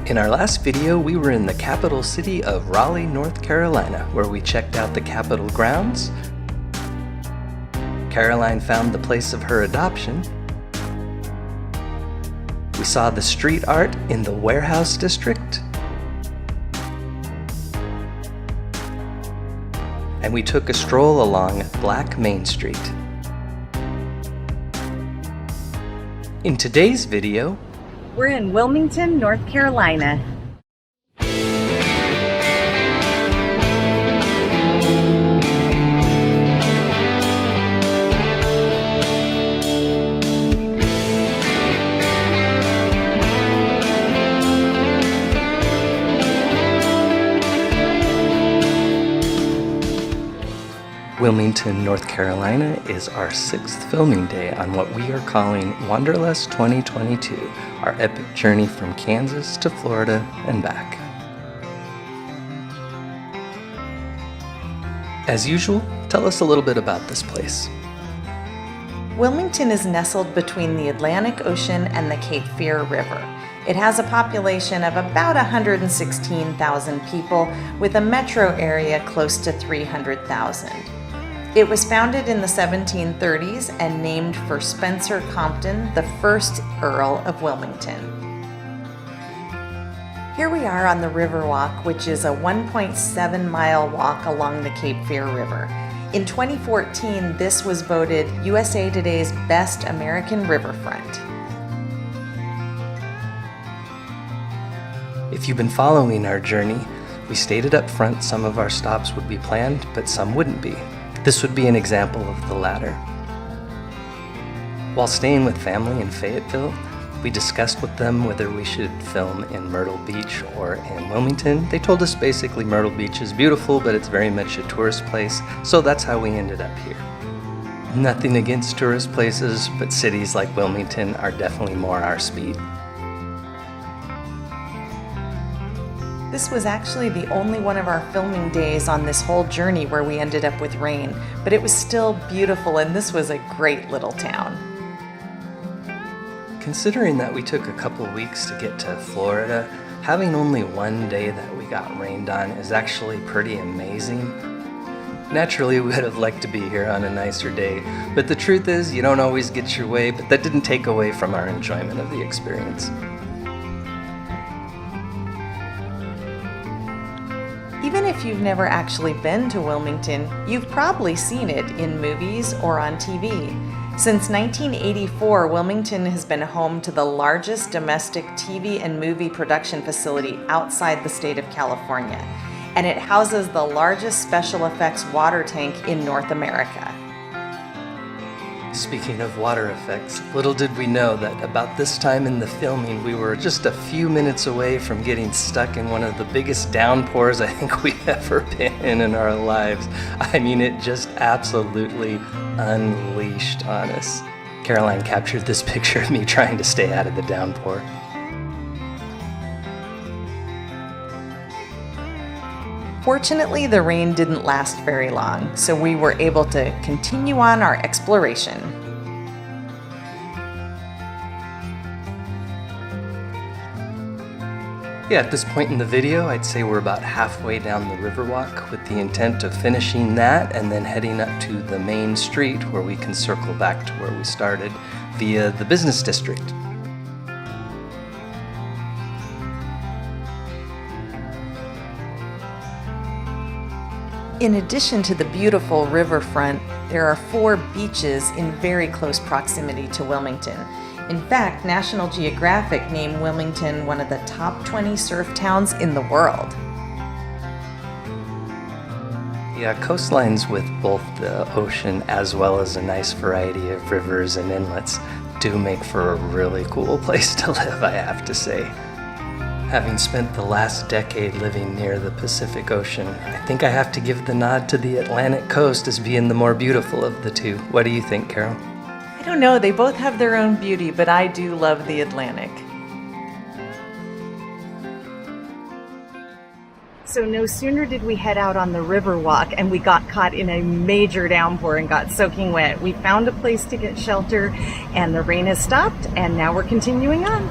In our last video, we were in the capital city of Raleigh, North Carolina, where we checked out the Capitol grounds. Caroline found the place of her adoption. We saw the street art in the warehouse district. And we took a stroll along Black Main Street. In today's video, we're in Wilmington, North Carolina. Wilmington, North Carolina is our 6th filming day on what we are calling Wanderlust 2022, our epic journey from Kansas to Florida and back. As usual, tell us a little bit about this place. Wilmington is nestled between the Atlantic Ocean and the Cape Fear River. It has a population of about 116,000 people with a metro area close to 300,000. It was founded in the 1730s and named for Spencer Compton, the first Earl of Wilmington. Here we are on the Riverwalk, which is a 1.7-mile walk along the Cape Fear River. In 2014, this was voted USA Today's Best American Riverfront. If you've been following our journey, we stated up front some of our stops would be planned, but some wouldn't be. This would be an example of the latter. While staying with family in Fayetteville, we discussed with them whether we should film in Myrtle Beach or in Wilmington. They told us basically Myrtle Beach is beautiful, but it's very much a tourist place, so that's how we ended up here. Nothing against tourist places, but cities like Wilmington are definitely more our speed. This was actually the only one of our filming days on this whole journey where we ended up with rain, but it was still beautiful and this was a great little town. Considering that we took a couple weeks to get to Florida, having only one day that we got rained on is actually pretty amazing. Naturally, we would have liked to be here on a nicer day, but the truth is you don't always get your way, but that didn't take away from our enjoyment of the experience. Even if you've never actually been to Wilmington, you've probably seen it in movies or on TV. Since 1984, Wilmington has been home to the largest domestic TV and movie production facility outside the state of California, and it houses the largest special effects water tank in North America. Speaking of water effects, little did we know that about this time in the filming we were just a few minutes away from getting stuck in one of the biggest downpours I think we've ever been in our lives. I mean, it just absolutely unleashed on us. Caroline captured this picture of me trying to stay out of the downpour. Fortunately, the rain didn't last very long, so we were able to continue on our exploration. Yeah, at this point in the video, I'd say we're about halfway down the Riverwalk with the intent of finishing that and then heading up to the main street where we can circle back to where we started via the business district. In addition to the beautiful riverfront, there are 4 beaches in very close proximity to Wilmington. In fact, National Geographic named Wilmington one of the top 20 surf towns in the world. Yeah, coastlines with both the ocean as well as a nice variety of rivers and inlets do make for a really cool place to live, I have to say. Having spent the last decade living near the Pacific Ocean, I think I have to give the nod to the Atlantic coast as being the more beautiful of the two. What do you think, Carol? I don't know, they both have their own beauty, but I do love the Atlantic. So no sooner did we head out on the Riverwalk and we got caught in a major downpour and got soaking wet. We found a place to get shelter and the rain has stopped and now we're continuing on.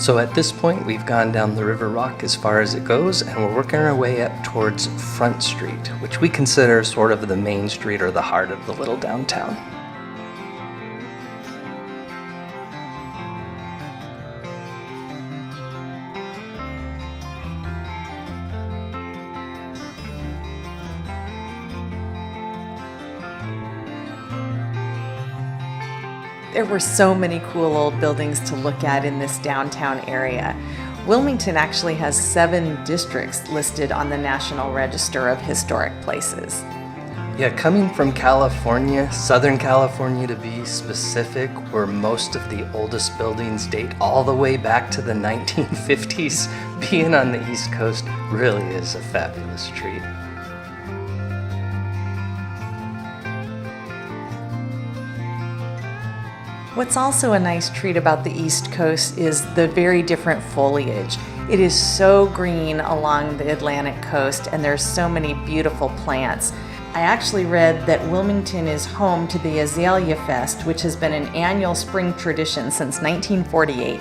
So at this point, we've gone down the River Rock as far as it goes, and we're working our way up towards Front Street, which we consider sort of the main street or the heart of the little downtown. There were so many cool old buildings to look at in this downtown area. Wilmington actually has 7 districts listed on the National Register of Historic Places. Yeah, coming from California, Southern California to be specific, where most of the oldest buildings date all the way back to the 1950s, being on the East Coast really is a fabulous treat. What's also a nice treat about the East Coast is the very different foliage. It is so green along the Atlantic coast, and there's so many beautiful plants. I actually read that Wilmington is home to the Azalea Fest, which has been an annual spring tradition since 1948.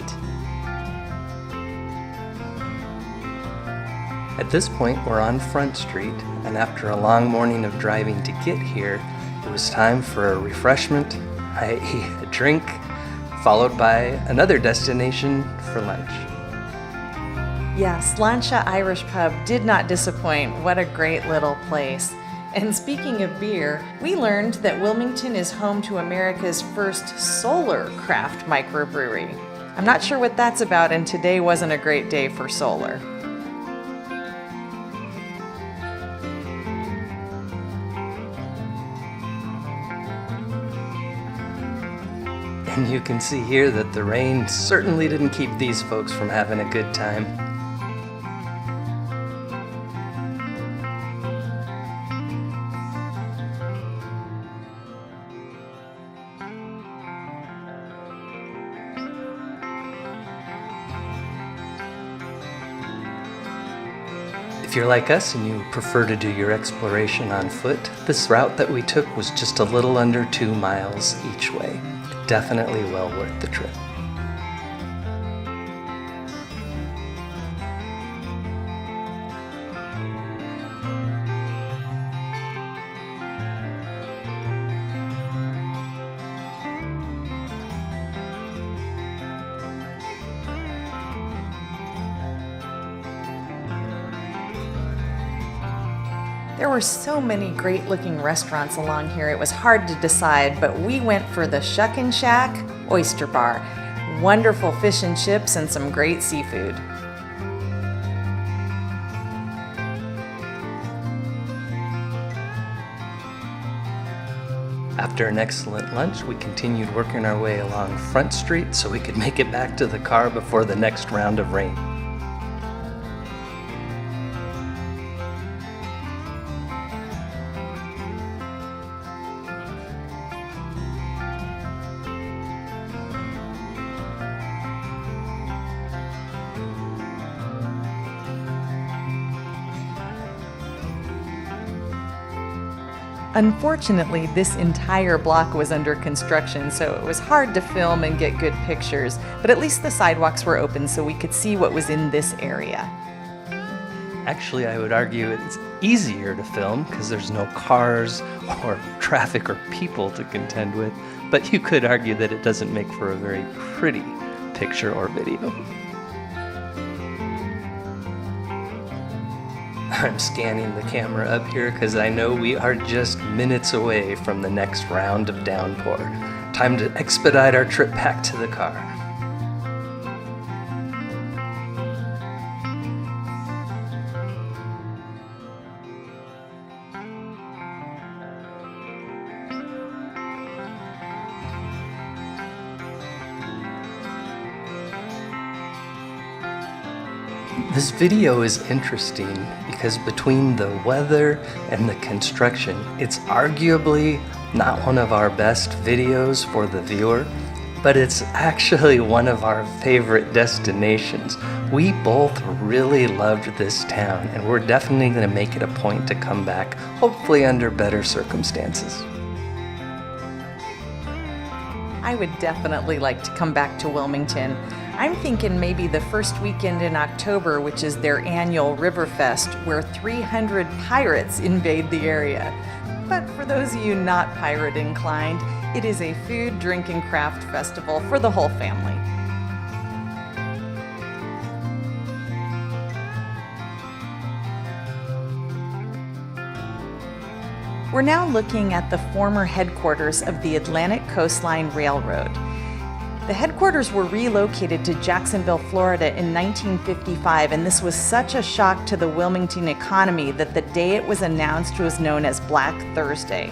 At this point, we're on Front Street, and after a long morning of driving to get here, it was time for a refreshment, i.e. a drink, followed by another destination for lunch. Yeah, Sláinte Irish Pub did not disappoint. What a great little place. And speaking of beer, we learned that Wilmington is home to America's first solar craft microbrewery. I'm not sure what that's about, and today wasn't a great day for solar. And you can see here that the rain certainly didn't keep these folks from having a good time. If you're like us and you prefer to do your exploration on foot, this route that we took was just a little under 2 miles each way. Definitely well worth the trip. There were so many great looking restaurants along here, it was hard to decide, but we went for the Shuckin' Shack Oyster Bar. Wonderful fish and chips and some great seafood. After an excellent lunch, we continued working our way along Front Street so we could make it back to the car before the next round of rain. Unfortunately, this entire block was under construction, so it was hard to film and get good pictures, but at least the sidewalks were open so we could see what was in this area. Actually, I would argue it's easier to film because there's no cars or traffic or people to contend with, but you could argue that it doesn't make for a very pretty picture or video. I'm scanning the camera up here because I know we are just minutes away from the next round of downpour. Time to expedite our trip back to the car. This video is interesting because between the weather and the construction, it's arguably not one of our best videos for the viewer, but it's actually one of our favorite destinations. We both really loved this town, and we're definitely going to make it a point to come back, hopefully under better circumstances. I would definitely like to come back to Wilmington. I'm thinking maybe the first weekend in October, which is their annual Riverfest, where 300 pirates invade the area. But for those of you not pirate inclined, it is a food, drink, and craft festival for the whole family. We're now looking at the former headquarters of the Atlantic Coastline Railroad. The headquarters were relocated to Jacksonville, Florida in 1955, and this was such a shock to the Wilmington economy that the day it was announced was known as Black Thursday.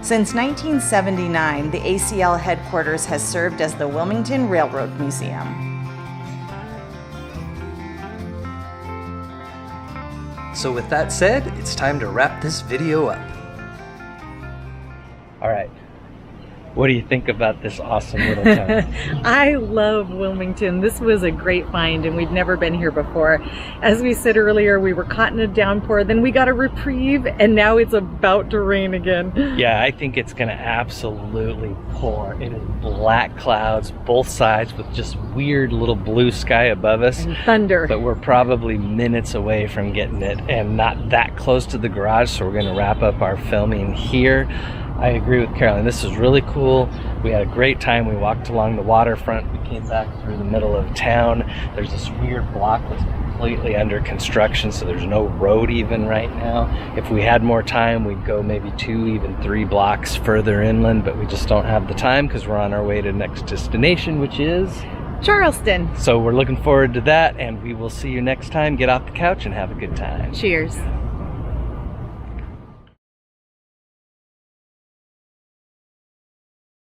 Since 1979, the ACL headquarters has served as the Wilmington Railroad Museum. So with that said, it's time to wrap this video up. All right, what do you think about this awesome little town? I love Wilmington. This was a great find and we'd never been here before. As we said earlier, we were caught in a downpour, then we got a reprieve, and now it's about to rain again. Yeah, I think it's gonna absolutely pour. It is black clouds, both sides, with just weird little blue sky above us. And thunder. But we're probably minutes away from getting it and not that close to the garage, so we're gonna wrap up our filming here. I agree with Carolyn. This was really cool. We had a great time. We walked along the waterfront. We came back through the middle of town. There's this weird block that's completely under construction, so there's no road even right now. If we had more time, we'd go maybe 2, even 3 blocks further inland, but we just don't have the time because we're on our way to the next destination, which is Charleston. So we're looking forward to that, and we will see you next time. Get off the couch and have a good time. Cheers.